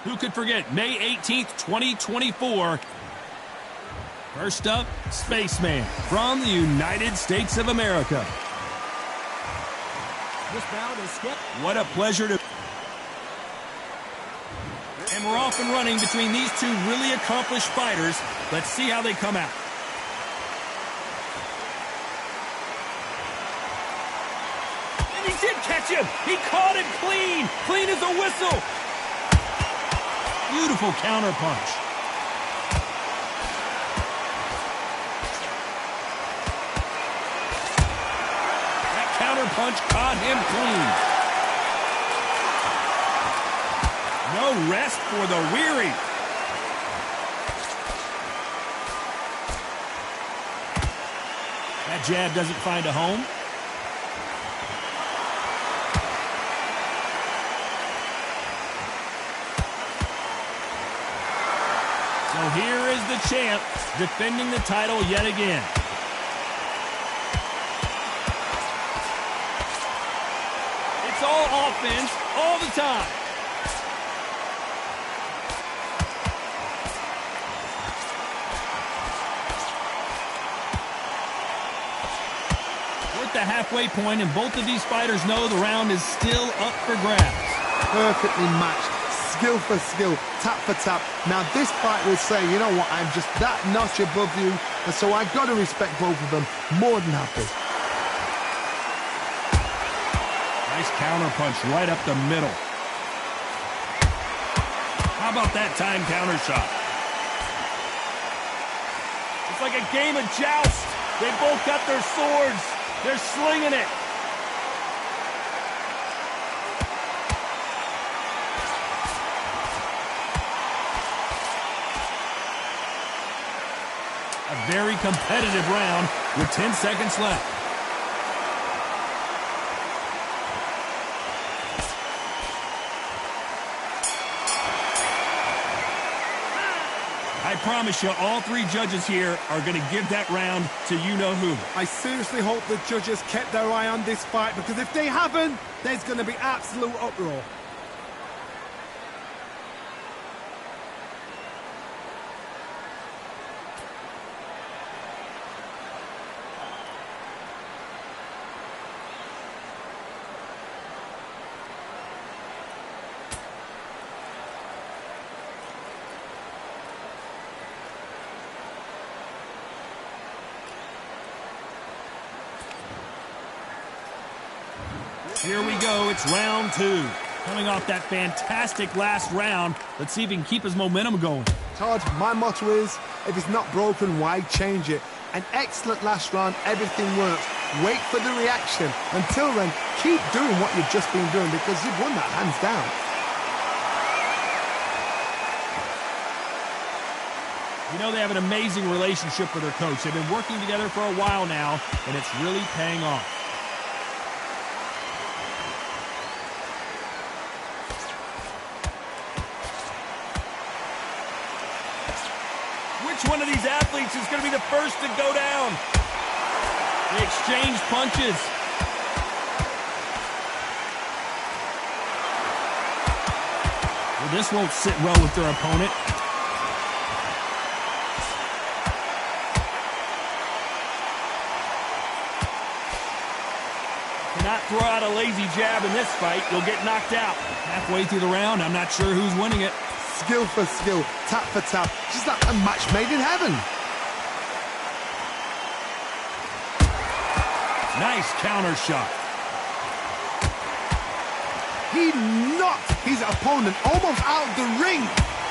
Who could forget May 18th, 2024? First up, Spaceman from the United States of America. This bout is skipped. What a pleasure to... And we're off and running between these two really accomplished fighters. Let's see how they come out. And he did catch him. He caught him clean. Clean as a whistle. Beautiful counter punch. That counter punch caught him clean. No rest for the weary. That jab doesn't find a home. So here is the champ defending the title yet again. It's all offense all the time. The halfway point, and both of these fighters know the round is still up for grabs. Perfectly matched, skill for skill, tap for tap. Now this fight will say, you know what, I'm just that notch above you, and so I've got to respect both of them more than happy. Nice counter punch right up the middle. How about that time counter shot? It's like a game of joust. They both got their swords. They're slinging it. A very competitive round with 10 seconds left. I promise you, all three judges here are going to give that round to you-know-who. I seriously hope the judges kept their eye on this fight, because if they haven't, there's going to be absolute uproar. Here we go, it's round two. Coming off that fantastic last round, let's see if he can keep his momentum going. Todd, my motto is, if it's not broken, why change it? An excellent last round, everything works. Wait for the reaction. Until then, keep doing what you've just been doing, because you've won that hands down. You know, they have an amazing relationship with their coach. They've been working together for a while now, and it's really paying off. Which one of these athletes is going to be the first to go down? They exchange punches. Well, this won't sit well with their opponent. Cannot throw out a lazy jab in this fight. You'll get knocked out. Halfway through the round, I'm not sure who's winning it. Skill for skill, tap for tap, just like a match made in heaven. Nice counter shot. He knocked his opponent almost out of the ring.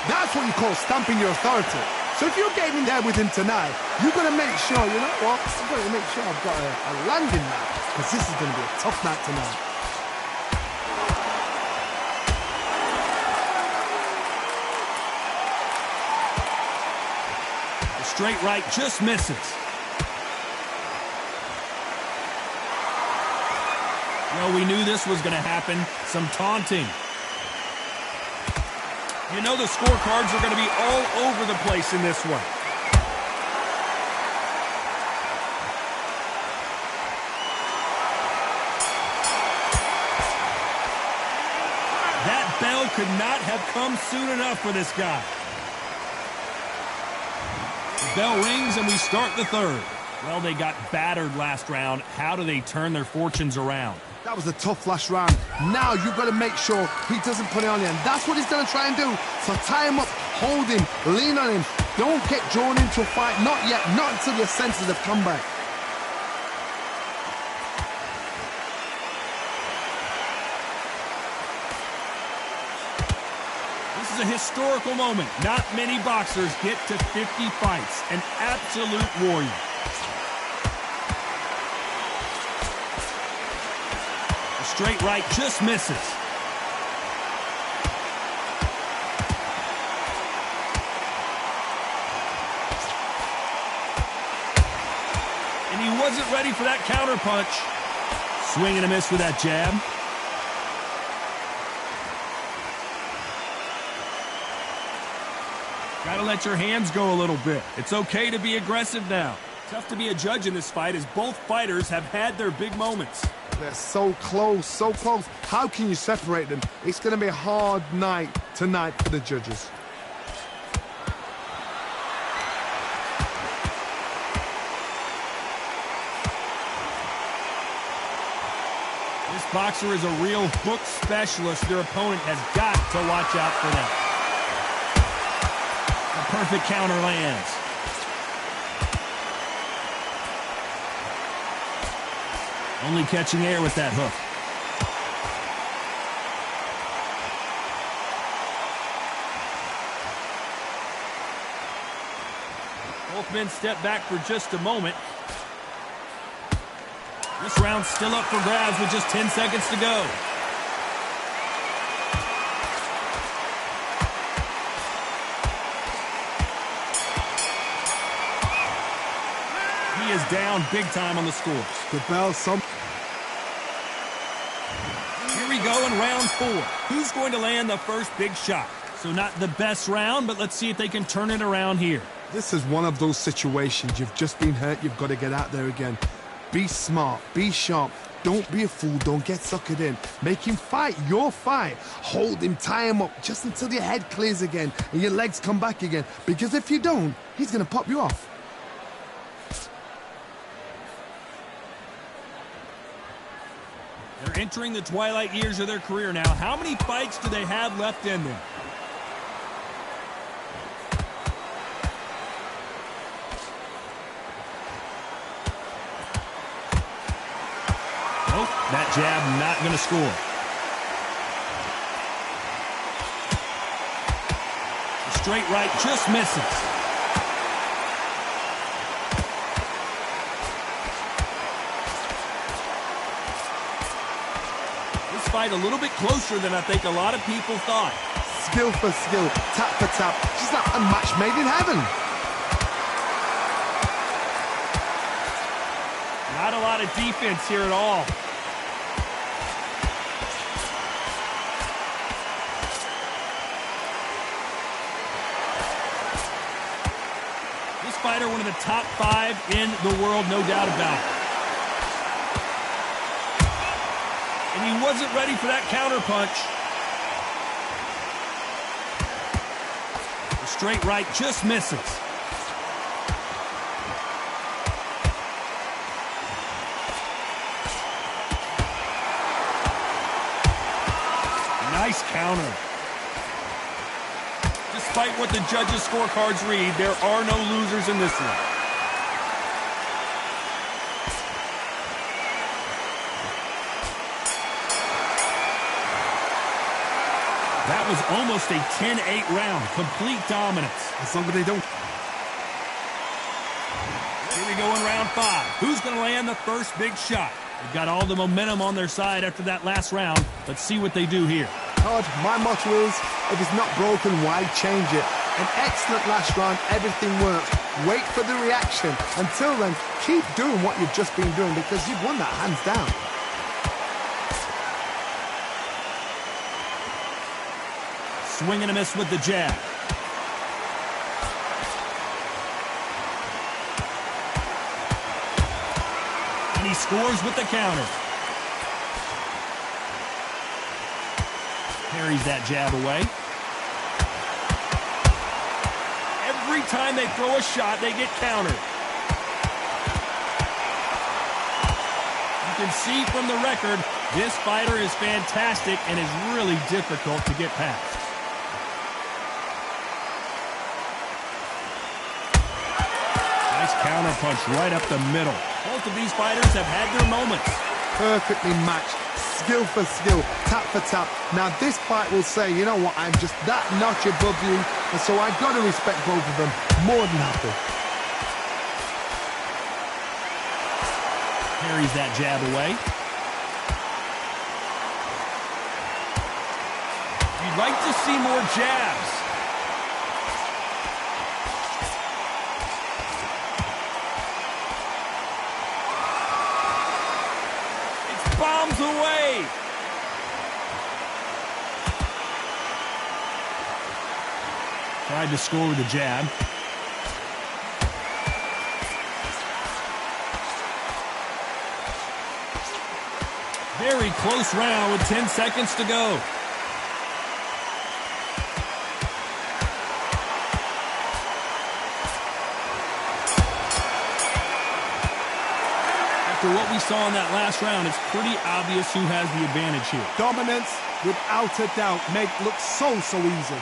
That's what you call stamping your authority. So if you're getting there with him tonight, you've got to make sure, you know what, I've got to make sure I've got a landing now, because this is going to be a tough night tonight. Straight right just misses. Well, we knew this was going to happen. Some taunting. You know the scorecards are going to be all over the place in this one. That bell could not have come soon enough for this guy. The bell rings and we start the third. Well, they got battered last round. How do they turn their fortunes around? That was a tough last round. Now you've got to make sure he doesn't put it on you. And that's what he's going to try and do. So tie him up, hold him, lean on him. Don't get drawn into a fight. Not yet. Not until your senses have come back. This is a historical moment. Not many boxers get to 50 fights. An absolute warrior. A straight right just misses. And he wasn't ready for that counter punch. Swing and a miss with that jab. Gotta let your hands go a little bit. It's okay to be aggressive now. Tough to be a judge in this fight as both fighters have had their big moments. They're so close, so close. How can you separate them? It's going to be a hard night tonight for the judges. This boxer is a real hook specialist. Their opponent has got to watch out for them. A perfect counter lands. Only catching air with that hook. Both men step back for just a moment. This round's still up for grabs with just 10 seconds to go. He is down big time on the scores. The bell, Here we go in round 4. Who's going to land the first big shot? So not the best round, but let's see if they can turn it around here. This is one of those situations. You've just been hurt. You've got to get out there again. Be smart. Be sharp. Don't be a fool. Don't get suckered in. Make him fight your fight. Hold him, tie him up just until your head clears again and your legs come back again. Because if you don't, he's going to pop you off. They're entering the twilight years of their career now. How many fights do they have left in them? Nope, that jab not going to score. The straight right just misses. This fight a little bit closer than I think a lot of people thought. Skill for skill, tap for tap, just like a match made in heaven. Not a lot of defense here at all. This fighter, one of the top 5 in the world, no doubt about it. And he wasn't ready for that counter punch. The straight right just misses. Nice counter. Despite what the judges' scorecards read, there are no losers in this one. That was almost a 10-8 round. Complete dominance. As long as they don't. Here we go in round 5. Who's going to land the first big shot? They've got all the momentum on their side after that last round. Let's see what they do here. Todd, my motto is, if it's not broken, why change it? An excellent last round, everything works. Wait for the reaction. Until then, keep doing what you've just been doing because you've won that hands down. Swing and a miss with the jab. And he scores with the counter. Parries that jab away. Every time they throw a shot, they get countered. You can see from the record, this fighter is fantastic and is really difficult to get past. Nice counter punch right up the middle. Both of these fighters have had their moments. Perfectly matched, skill for skill, tap for tap. Now this fight will say, you know what, I'm just that notch above you, and so I've got to respect both of them more than happy. Parries that jab away. You'd like to see more jabs. It's bombs away. Tried to score with a jab. Very close round with 10 seconds to go. After what we saw in that last round, it's pretty obvious who has the advantage here. Dominance, without a doubt, make look so easy.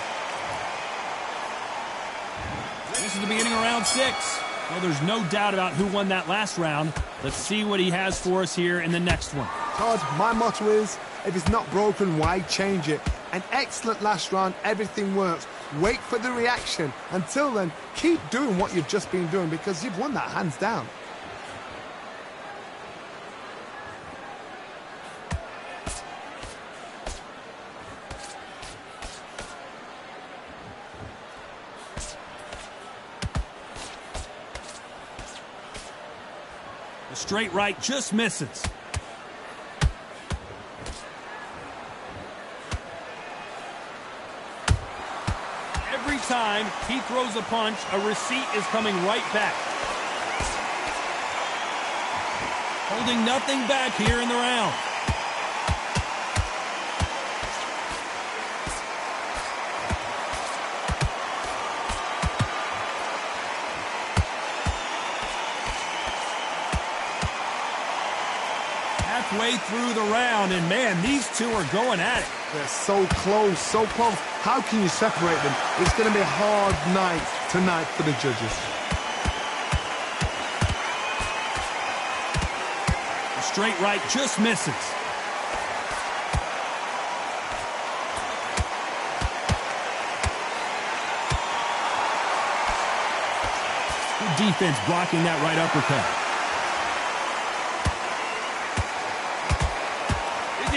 This is the beginning of round 6. Well, there's no doubt about who won that last round. Let's see what he has for us here in the next one. Todd, my motto is, if it's not broken, why change it? An excellent last round, everything works. Wait for the reaction. Until then, keep doing what you've just been doing because you've won that hands down. The straight right just misses. Every time he throws a punch, a receipt is coming right back. Holding nothing back here in the round. Halfway through the round, and man, these two are going at it. They're so close, so close. How can you separate them? It's going to be a hard night tonight for the judges. The straight right just misses. Good defense blocking that right uppercut.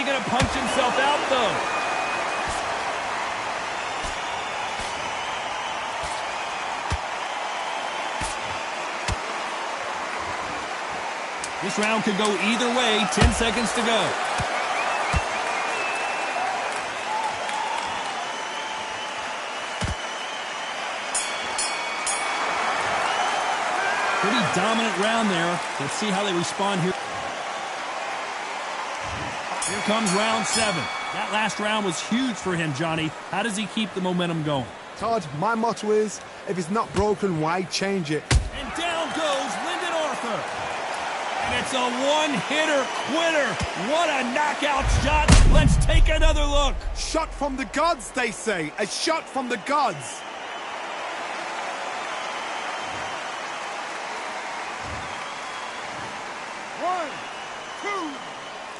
Going to punch himself out, though. This round could go either way. 10 seconds to go. Pretty dominant round there. Let's see how they respond here. Here comes round 7. That last round was huge for him, Johnny. How does he keep the momentum going? Todd, my motto is, if it's not broken, why change it? And down goes Lyndon Arthur. And it's a one-hitter quitter. What a knockout shot. Let's take another look. Shot from the gods, they say. A shot from the gods. One, two,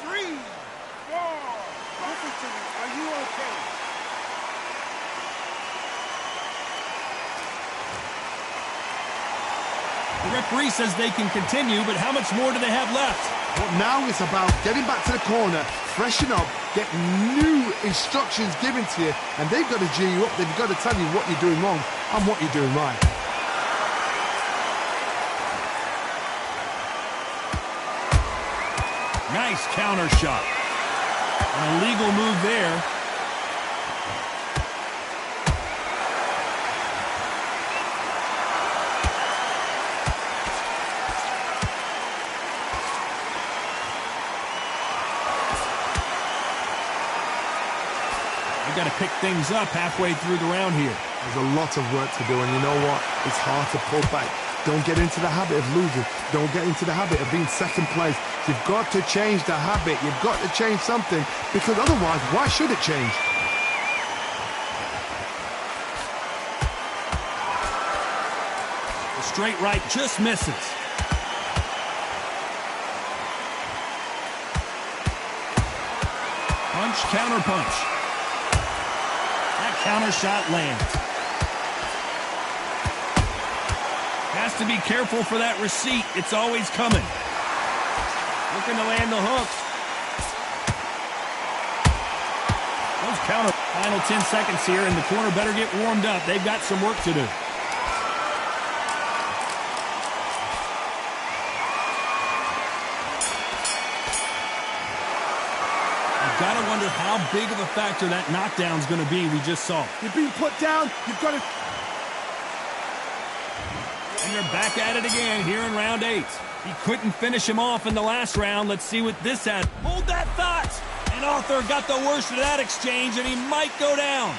three. Are you okay? The referee says they can continue, but how much more do they have left? Well, now it's about getting back to the corner, freshen up, get new instructions given to you, and they've got to G you up. They've got to tell you what you're doing wrong and what you're doing right. Nice counter shot. An illegal move there. They've got to pick things up halfway through the round here. There's a lot of work to do, and you know what? It's hard to pull back. Don't get into the habit of losing. Don't get into the habit of being second place. You've got to change the habit. You've got to change something, because otherwise, why should it change? The straight right just misses. Punch, counter punch. That counter shot lands. Has to be careful for that receipt. It's always coming. Looking to land the hook. Those counter. Final 10 seconds here, and the corner better get warmed up. They've got some work to do. You've got to wonder how big of a factor that knockdown's going to be we just saw. You're being put down. You've got to... And they're back at it again here in round 8. He couldn't finish him off in the last round. Let's see what this had. Hold that thought. And Arthur got the worst of that exchange, and he might go down.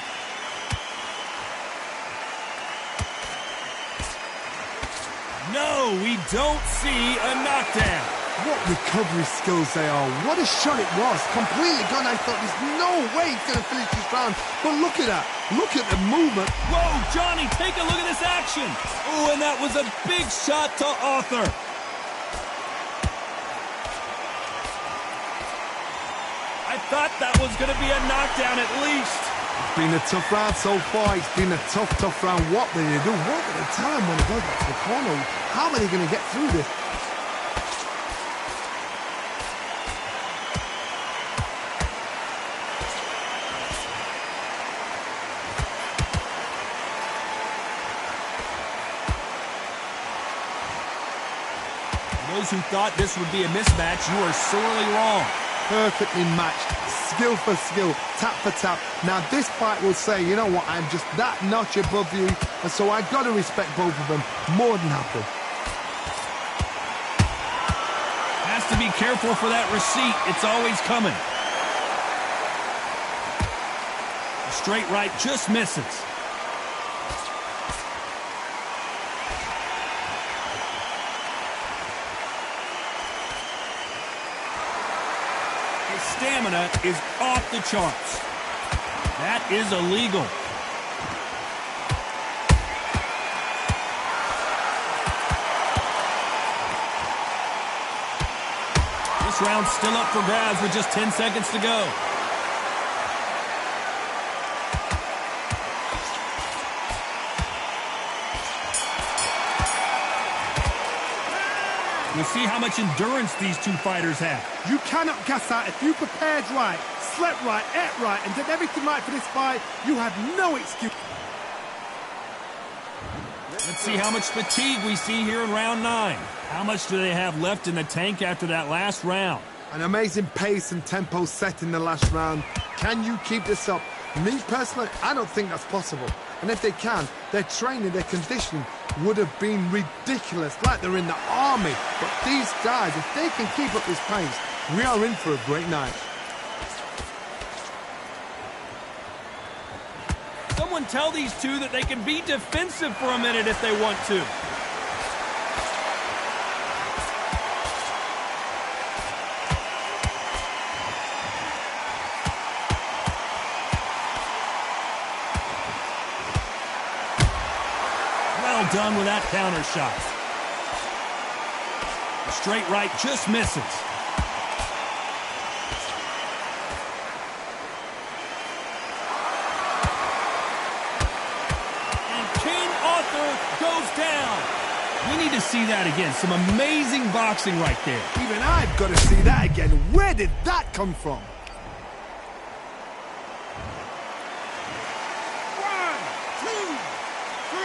No, we don't see a knockdown. What recovery skills they are. What a shot it was. Completely gone. I thought there's no way he's going to finish this round. But look at that. Look at the movement. Whoa, Johnny, take a look at this action. Oh, and that was a big shot to Arthur. I thought that was going to be a knockdown at least. It's been a tough round so far. It's been a tough round. What will they do? What will they tell him when he goes back to the corner? How are they going to get through this? Those who thought this would be a mismatch, you are sorely wrong. Perfectly matched, skill for skill, tap for tap. Now this fight will say, you know what, I'm just that notch above you, and so I got to respect both of them more than happy. Has to be careful for that receipt. It's always coming. The straight right just misses. Stamina is off the charts. That is illegal. This round's still up for grabs with just 10 seconds to go. We'll see how much endurance these two fighters have. You cannot gas out. If you prepared right, slept right, ate right, and did everything right for this fight, you have no excuse. Let's see how much fatigue we see here in round 9. How much do they have left in the tank after that last round? An amazing pace and tempo set in the last round. Can you keep this up? Me personally, I don't think that's possible. And if they can, their training, their conditioning would have been ridiculous, like they're in the army. But these guys, if they can keep up this pace, we are in for a great night. Someone tell these two that they can be defensive for a minute if they want to. Well done with that counter shot. The straight right just misses. Goes down. We need to see that again. Some amazing boxing right there. Even I've got to see that again. Where did that come from? 1, 2, 3,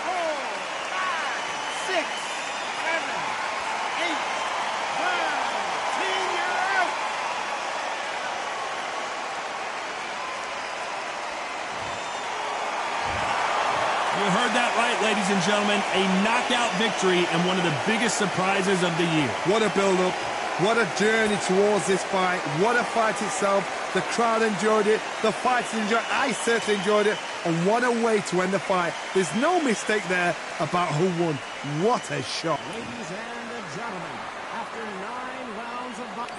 4, 5, 6, 7, 8, 9, 10, you're out. You heard that right, ladies and gentlemen. A knockout victory and one of the biggest surprises of the year. What a build-up. What a journey towards this fight. What a fight itself. The crowd enjoyed it. The fighters enjoyed it. I certainly enjoyed it. And what a way to end the fight. There's no mistake there about who won. What a shot. Ladies and gentlemen, after 9 rounds of boxing.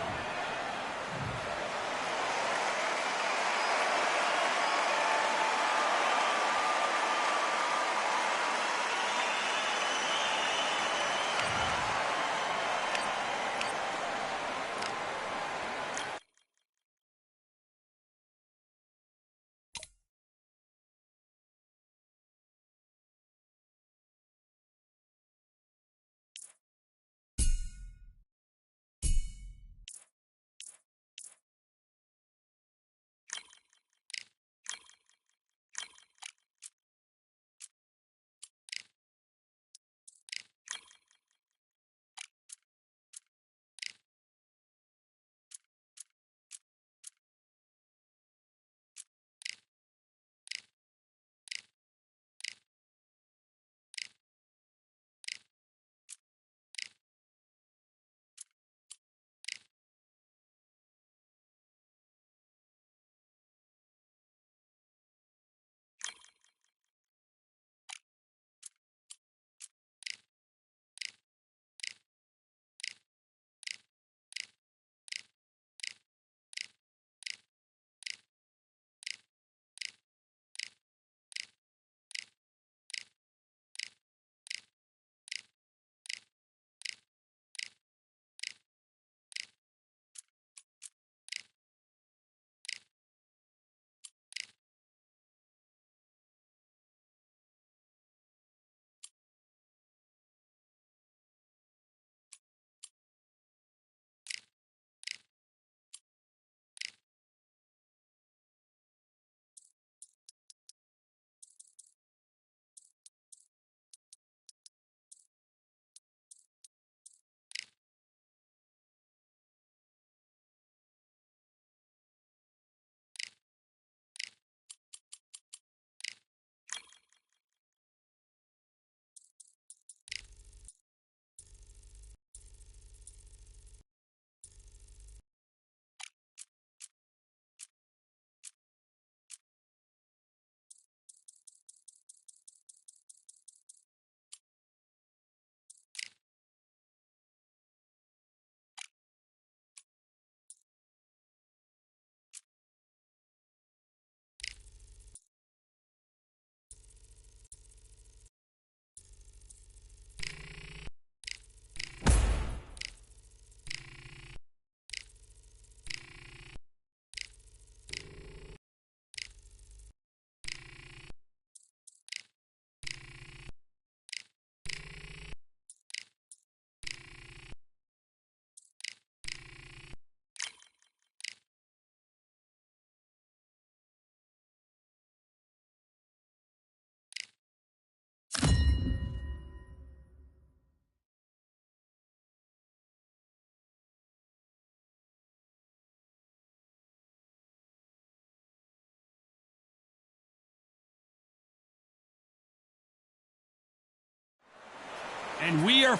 And we are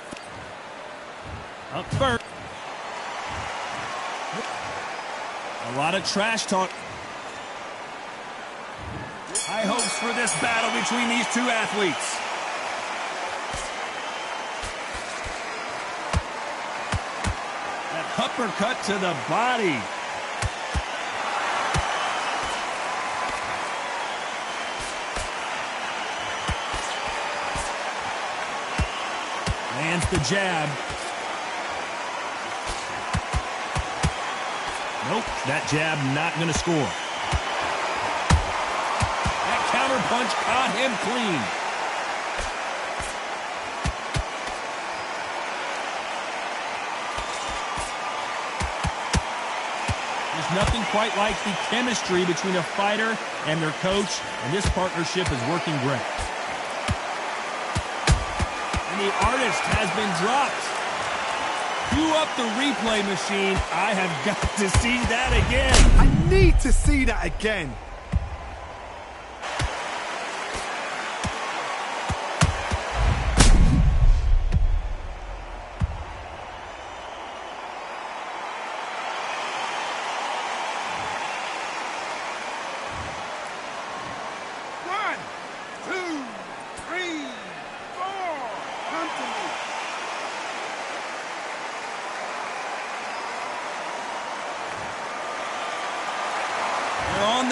up first. A lot of trash talk. High hopes for this battle between these two athletes. That uppercut to the body. Lands the jab. Nope, that jab not going to score. That counter punch caught him clean. There's nothing quite like the chemistry between a fighter and their coach, and this partnership is working great. The artist has been dropped. Cue up the replay machine. I have got to see that again. I need to see that again.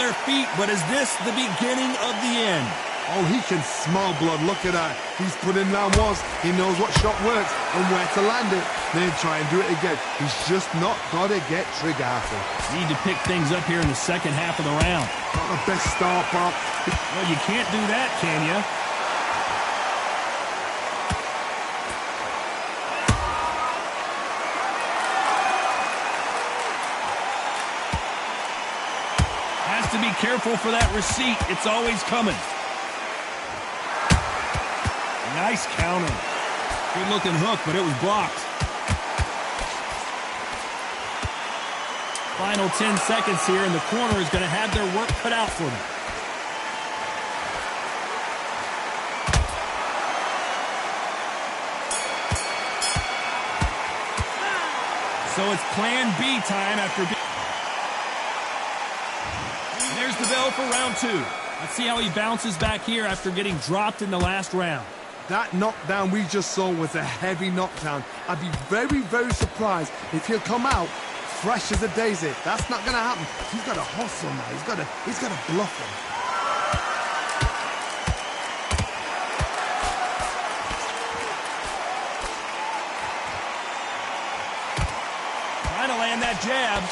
their feet, but is this the beginning of the end? Oh, he can smell blood. Look at that. He's put in round once. He knows what shot works and where to land it. Then try and do it again. He's just not got to get trigger happy. Need to pick things up here in the second half of the round. Not the best start, Bob. Well, you can't do that, can you? Has to be careful for that receipt. It's always coming. Nice counter. Good-looking hook, but it was blocked. Final 10 seconds here, and the corner is going to have their work cut out for them. So it's plan B time after B. And there's the bell for round 2. Let's see how he bounces back here after getting dropped in the last round. That knockdown we just saw was a heavy knockdown. I'd be very, very surprised if he'll come out fresh as a daisy. That's not going to happen. He's got to hustle now. He's got to bluff him. Trying to land that jab.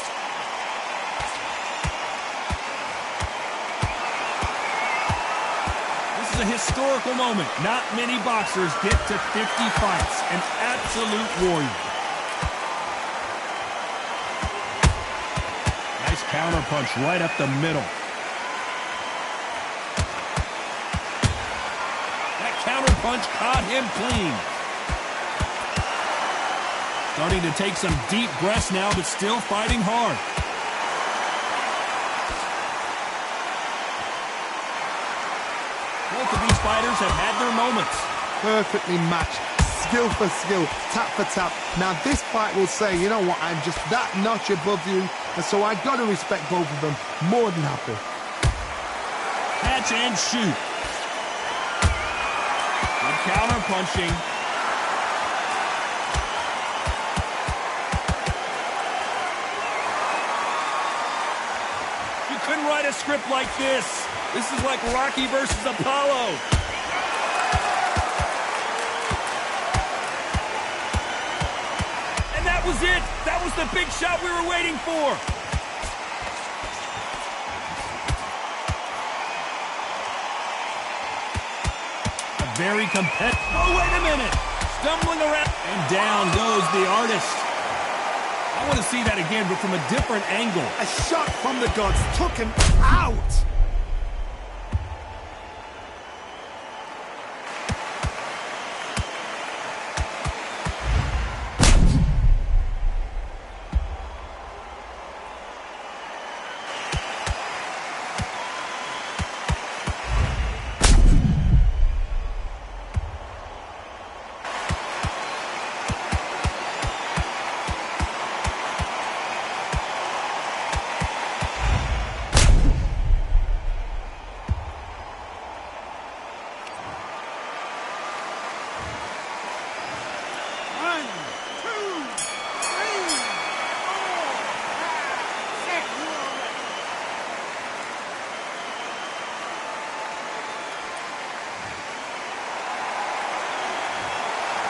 A historical moment. Not many boxers get to 50 fights. An absolute warrior. Nice counter punch right up the middle. That counter punch caught him clean. Starting to take some deep breaths now, but still fighting hard. Both of these fighters have had their moments. Perfectly matched, skill for skill, tap for tap. Now this fight will say, you know what, I'm just that notch above you, and so I got to respect both of them. More than happy. Catch and shoot. Good counter punching. You couldn't write a script like this. This is like Rocky versus Apollo. And that was it. That was the big shot we were waiting for. A very competitive. Oh, wait a minute. Stumbling around. And down goes the artist. I want to see that again, but from a different angle. A shot from the gods took him out.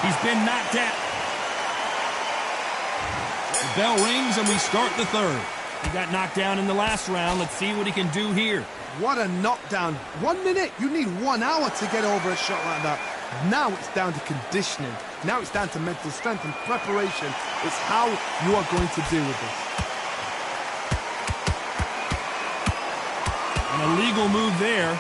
He's been knocked out. The bell rings and we start the third. He got knocked down in the last round. Let's see what he can do here. What a knockdown. 1 minute, you need 1 hour to get over a shot like that. Now it's down to conditioning. Now it's down to mental strength and preparation. It's how you are going to deal with this. An illegal move there.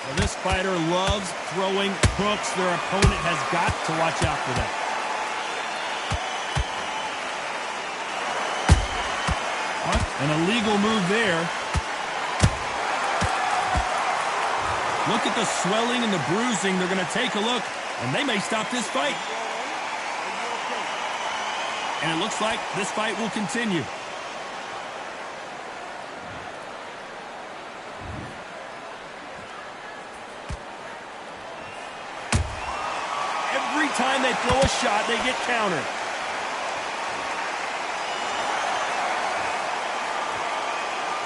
Well, this fighter loves throwing hooks. Their opponent has got to watch out for that. An illegal move there. Look at the swelling and the bruising. They're going to take a look, and they may stop this fight. And it looks like this fight will continue. time they throw a shot, they get countered.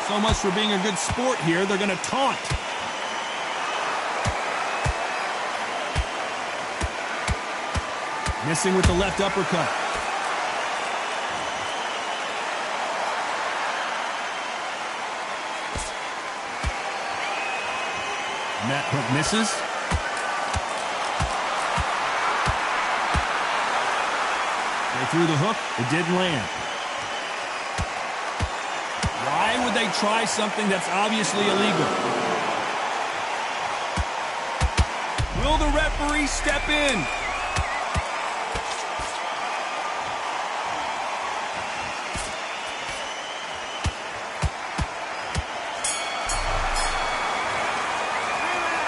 So much for being a good sport here. They're going to taunt. Missing with the left uppercut. And that hook misses. They threw the hook. It didn't land. Why would they try something that's obviously illegal? Will the referee step in?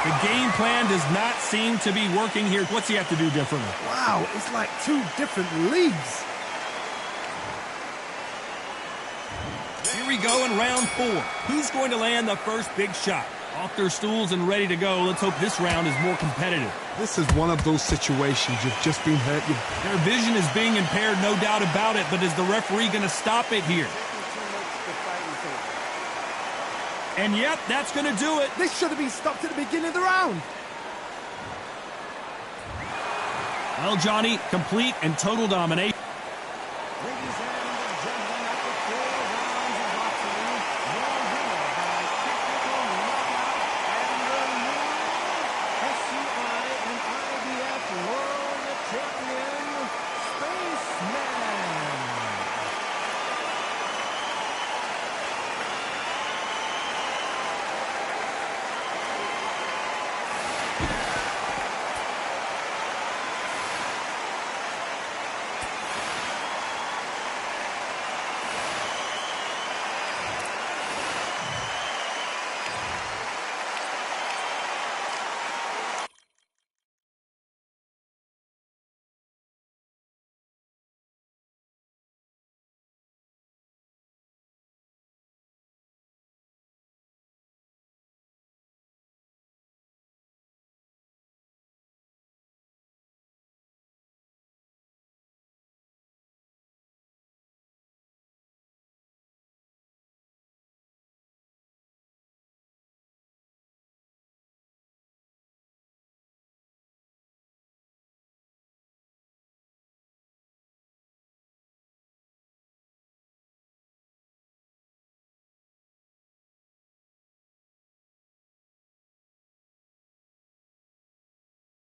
The game plan does not seem to be working here. What's he have to do differently? Wow, it's like two different leagues. Here we go in round 4. Who's going to land the first big shot? Off their stools and ready to go. Let's hope this round is more competitive. This is one of those situations you've just been hurt. Their vision is being impaired, no doubt about it, but is the referee going to stop it here? And yep, that's going to do it. This should have been stopped at the beginning of the round. Well, Johnny, complete and total domination.